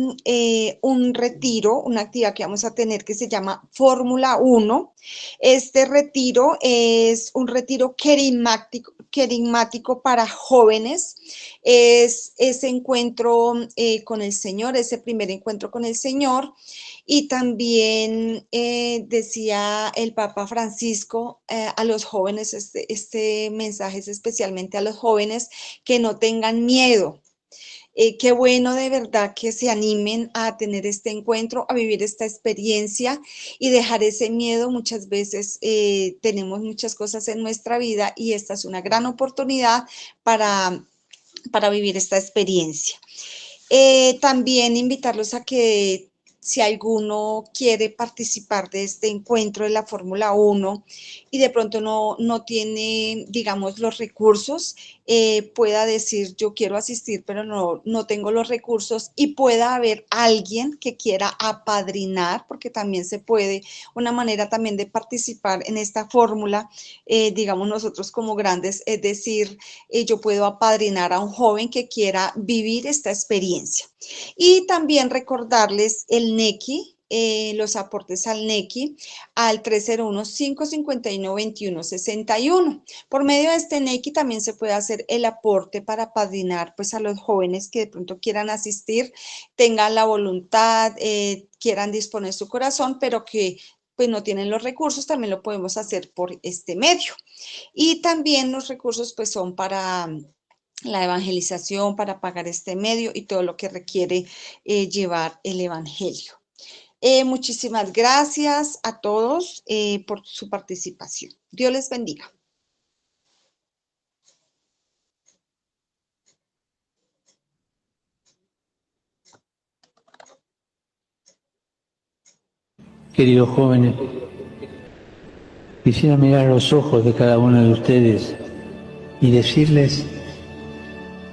un retiro, una actividad que vamos a tener que se llama Fórmula 1. Este retiro es un retiro querigmático para jóvenes. Es ese encuentro con el Señor, ese primer encuentro con el Señor. Y también decía el Papa Francisco a los jóvenes, este mensaje es especialmente a los jóvenes, que no tengan miedo. Qué bueno de verdad que se animen a tener este encuentro, a vivir esta experiencia y dejar ese miedo. Muchas veces tenemos muchas cosas en nuestra vida y esta es una gran oportunidad para vivir esta experiencia. También invitarlos a que si alguno quiere participar de este encuentro de la Fórmula 1 y de pronto no tiene, digamos, los recursos, pueda decir yo quiero asistir, pero no tengo los recursos, y pueda haber alguien que quiera apadrinar, porque también se puede, una manera también de participar en esta fórmula, digamos nosotros como grandes, es decir, yo puedo apadrinar a un joven que quiera vivir esta experiencia. Y también recordarles el NECI, los aportes al NECI al 301-551-2161. Por medio de este NECI también se puede hacer el aporte para apadrinar pues a los jóvenes que de pronto quieran asistir, tengan la voluntad, quieran disponer su corazón, pero que pues no tienen los recursos, también lo podemos hacer por este medio. Y también los recursos pues son para la evangelización, para pagar este medio y todo lo que requiere llevar el evangelio. Muchísimas gracias a todos por su participación. Dios les bendiga. Queridos jóvenes, quisiera mirar los ojos de cada uno de ustedes y decirles: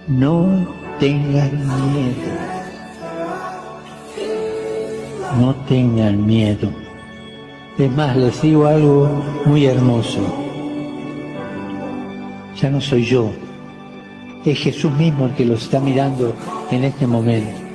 no tengan miedo, no tengan miedo. Es más, les digo algo muy hermoso. Ya no soy yo, es Jesús mismo el que los está mirando en este momento.